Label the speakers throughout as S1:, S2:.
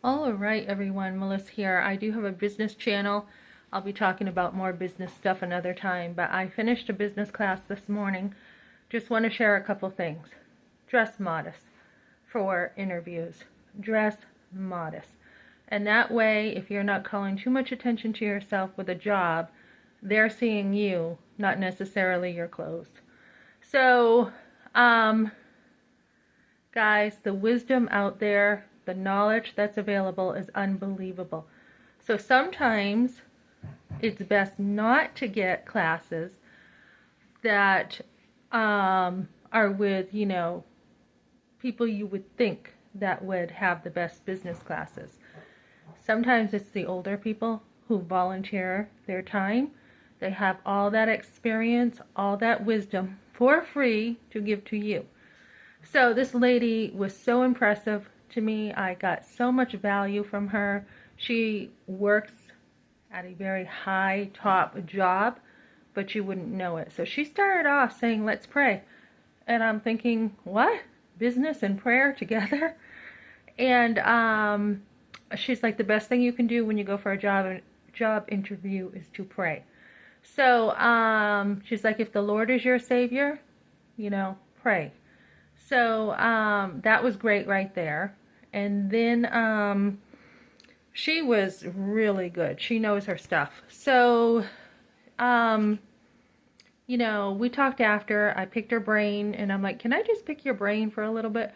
S1: All right, everyone, Melissa here. I do have a business channel. I'll be talking about more business stuff another time, but I finished a business class this morning. Just want to share a couple things. Dress modest for interviews. Dress modest. And that way, if you're not calling too much attention to yourself with a job, they're seeing you, not necessarily your clothes. So, guys, the wisdom out there, the knowledge that's available is unbelievable. So sometimes it's best not to get classes that are with, people you would think that would have the best business classes. Sometimes it's the older people who volunteer their time. They have all that experience, all that wisdom for free to give to you. So this lady was so impressive to me. I got so much value from her. She works at a very high top job, but you wouldn't know it. So she started off saying, "Let's pray." And I'm thinking, what? Business and prayer together? And she's like, the best thing you can do when you go for a job interview is to pray. So she's like, if the Lord is your Savior, pray. So that was great right there. And then she was really good. She knows her stuff. So, we talked after. I picked her brain, and I'm like, can I just pick your brain for a little bit?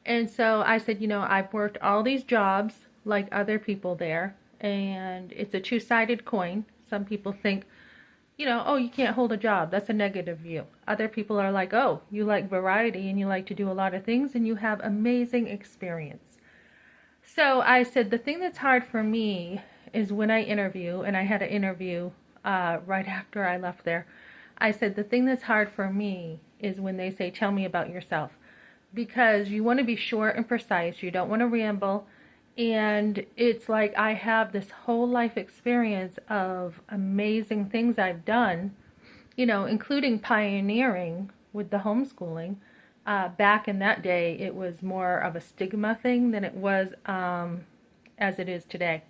S1: And so I said, I've worked all these jobs like other people there, and it's a two-sided coin. Some people think, oh, you can't hold a job. That's a negative view. Other people are like, oh, you like variety and you like to do a lot of things and you have amazing experience. So I said, the thing that's hard for me is when I interview, and I had an interview right after I left there. I said, the thing that's hard for me is when they say, tell me about yourself. Because you want to be short and precise. You don't want to ramble. And it's like I have this whole life experience of amazing things I've done, including pioneering with the homeschooling. Back in that day, it was more of a stigma thing than it was as it is today.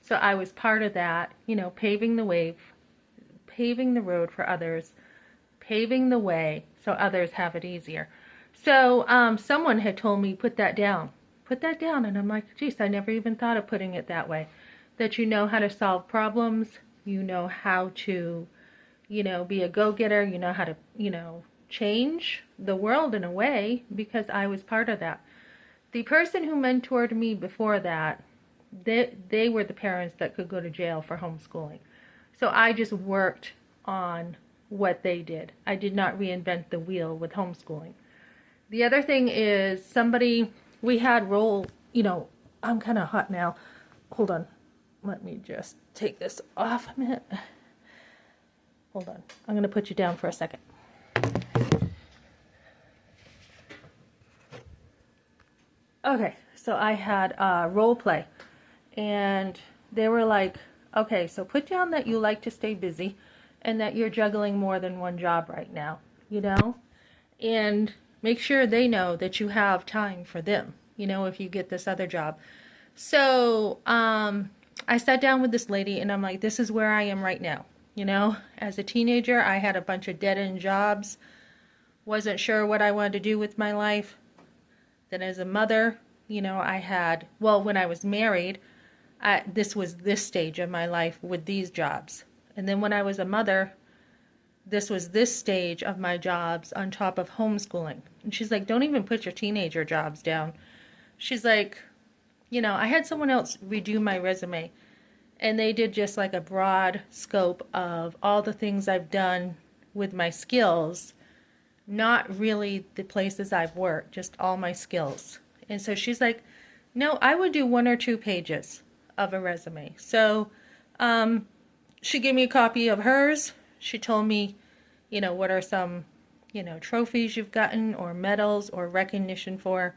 S1: So I was part of that, paving the way, paving the road for others, paving the way so others have it easier. So someone had told me, put that down. Put that down. And I'm like, geez, I never even thought of putting it that way. That you know how to solve problems. You know how to, be a go-getter. You know how to, change the world in a way, because I was part of that. The person who mentored me before that, they were the parents that could go to jail for homeschooling. So I just worked on what they did. I did not reinvent the wheel with homeschooling. The other thing is we had roll, I'm kind of hot now. Hold on. Let me just take this off a minute. Hold on. I'm going to put you down for a second. Okay, so I had role play. And they were like, okay, so put down that you like to stay busy and that you're juggling more than one job right now, And make sure they know that you have time for them, if you get this other job. So I sat down with this lady and I'm like, this is where I am right now. As a teenager, I had a bunch of dead-end jobs. Wasn't sure what I wanted to do with my life. Then as a mother, when I was married, this was this stage of my life with these jobs. And then when I was a mother, this was this stage of my jobs on top of homeschooling. And she's like, don't even put your teenager jobs down. She's like, I had someone else redo my resume, and they did just like a broad scope of all the things I've done with my skills, not really the places I've worked, just all my skills. And so she's like, no, I would do 1 or 2 pages of a resume. So she gave me a copy of hers. She told me, what are some, trophies you've gotten or medals or recognition for,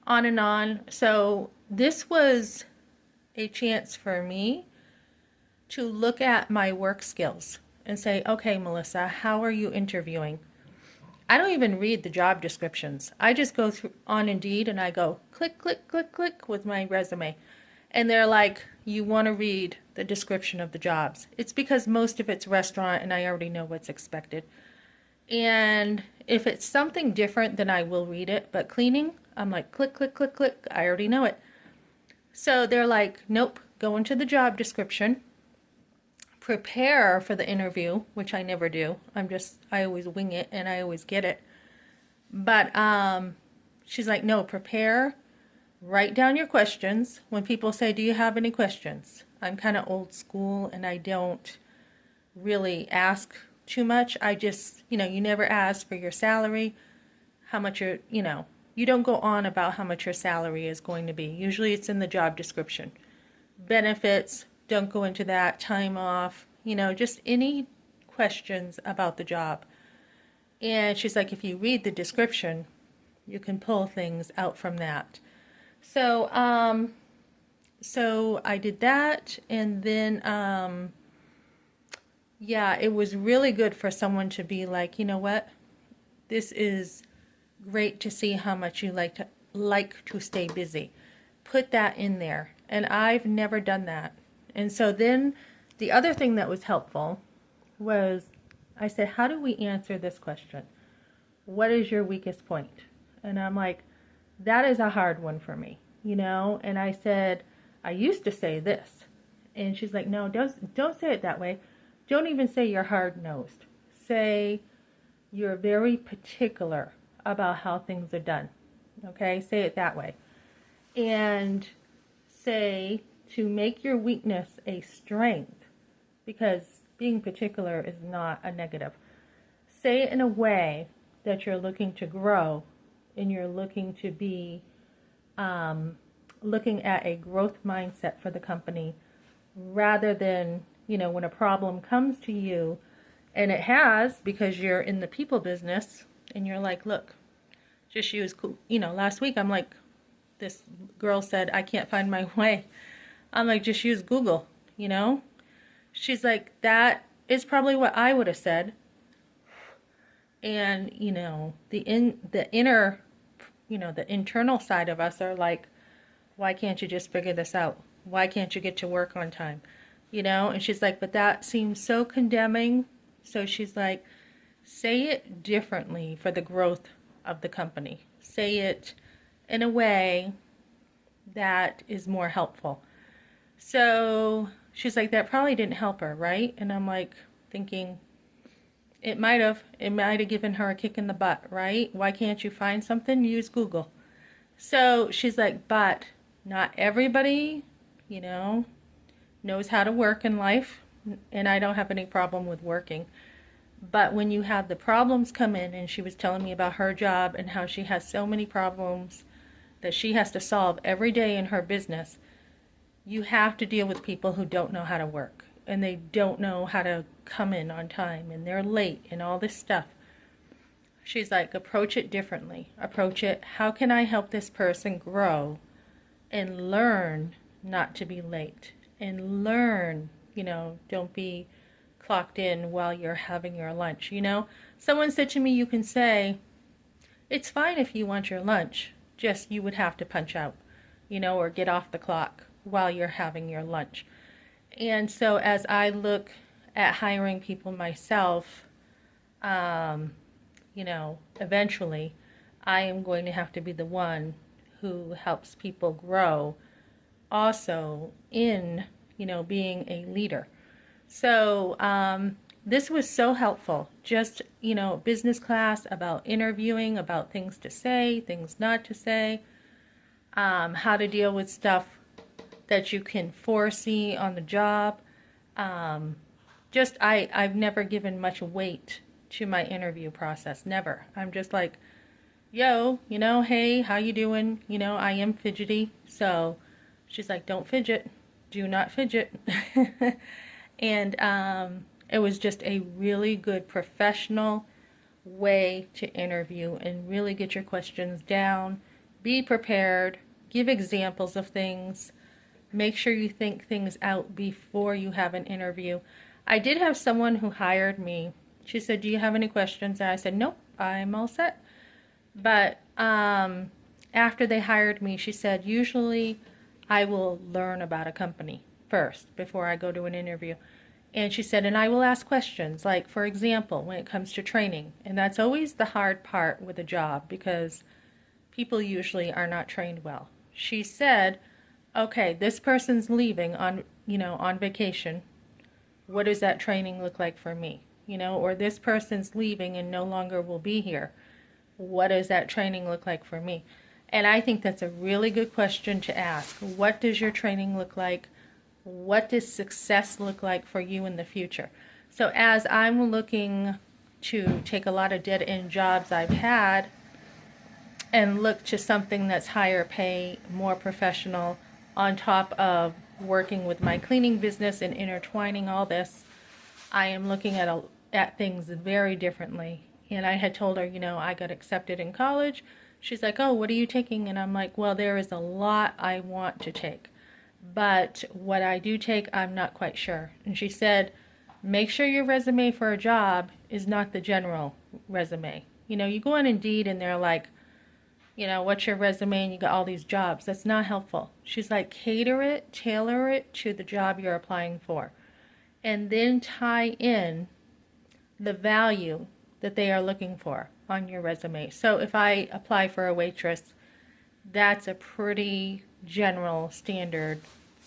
S1: on and on. So this was a chance for me to look at my work skills and say, okay, Melissa, how are you interviewing? I don't even read the job descriptions. I just go through on Indeed and I go click, click, click, click with my resume. And they're like, you want to read the description of the jobs. It's because most of it's restaurant and I already know what's expected. And if it's something different, then I will read it. But cleaning, I'm like, click, click, click, click. I already know it. So they're like, nope, go into the job description, prepare for the interview, which I never do. I always wing it and I always get it. But she's like, no, prepare, write down your questions. When people say, do you have any questions? I'm kind of old school and I don't really ask too much. I just, you never ask for your salary, how much you don't go on about how much your salary is going to be. Usually it's in the job description. Benefits, don't go into that. Time off, just any questions about the job. And she's like, if you read the description, you can pull things out from that. So, so I did that, and then, yeah, it was really good for someone to be like, you know what, this is great to see how much you like to stay busy. Put that in there, and I've never done that. And so then the other thing that was helpful was I said, how do we answer this question? What is your weakest point? And I'm like, that is a hard one for me, And I said, I used to say this. And she's like, no, don't say it that way. Don't even say you're hard-nosed. Say you're very particular about how things are done. Okay? Say it that way. And say to make your weakness a strength, because being particular is not a negative. Say it in a way that you're looking to grow and you're looking to be looking at a growth mindset for the company rather than, when a problem comes to you, and it has because you're in the people business and you're like, look, just use, last week I'm like, this girl said, I can't find my way. I'm like, just use Google, She's like, that is probably what I would have said. And, the inner, the internal side of us are like, why can't you just figure this out? Why can't you get to work on time? And she's like, but that seems so condemning. So she's like, say it differently for the growth of the company. Say it in a way that is more helpful. So she's like, that probably didn't help her, right? And I'm like thinking, it might have given her a kick in the butt, right? Why can't you find something? Use Google. So she's like, but not everybody, knows how to work in life. And I don't have any problem with working. But when you have the problems come in, and she was telling me about her job and how she has so many problems that she has to solve every day in her business, you have to deal with people who don't know how to work. And they don't know how to come in on time, and they're late and all this stuff. She's like, approach it differently. Approach it, how can I help this person grow and learn not to be late? And learn, don't be clocked in while you're having your lunch, Someone said to me, you can say, it's fine if you want your lunch, just you would have to punch out, or get off the clock while you're having your lunch. And so as I look at hiring people myself, eventually I am going to have to be the one who helps people grow also in, being a leader. So this was so helpful. Just, business class about interviewing, about things to say, things not to say, how to deal with stuff that you can foresee on the job. I've never given much weight to my interview process. Never. I'm just like, yo, hey, how you doing? I am fidgety. So she's like, don't fidget. Do not fidget. And it was just a really good professional way to interview and really get your questions down. Be prepared. Give examples of things. Make sure you think things out before you have an interview. I did have someone who hired me. She said, do you have any questions? And I said, nope, I'm all set. But after they hired me, she said, usually I will learn about a company first before I go to an interview. And she said, and I will ask questions, like, for example, when it comes to training. And that's always the hard part with a job because people usually are not trained well. She said, okay, this person's leaving on, on vacation. What does that training look like for me? Or this person's leaving and no longer will be here. What does that training look like for me? And I think that's a really good question to ask. What does your training look like? What does success look like for you in the future? So as I'm looking to take a lot of dead-end jobs I've had and look to something that's higher pay, more professional, on top of working with my cleaning business and intertwining all this, I am looking at things very differently. And I had told her, I got accepted in college. She's like, oh, what are you taking? And I'm like, well, there is a lot I want to take. But what I do take, I'm not quite sure. And she said, make sure your resume for a job is not the general resume. You go on Indeed and they're like, what's your resume? And you got all these jobs. That's not helpful. She's like, cater it, tailor it to the job you're applying for. And then tie in the value that they are looking for on your resume. So if I apply for a waitress, that's a pretty general standard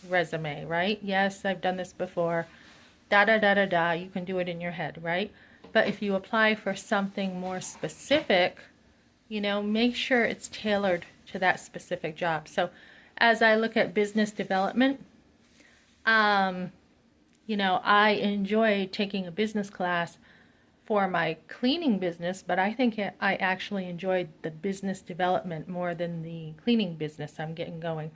S1: resume, right? Yes, I've done this before. Da da da da da. You can do it in your head, right? But if you apply for something more specific, make sure it's tailored to that specific job. So as I look at business development, I enjoy taking a business class for my cleaning business, but I think I actually enjoyed the business development more than the cleaning business I'm getting going.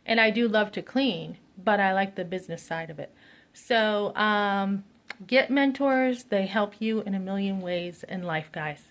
S1: And I do love to clean, but I like the business side of it. So get mentors. They help you in a million ways in life, guys.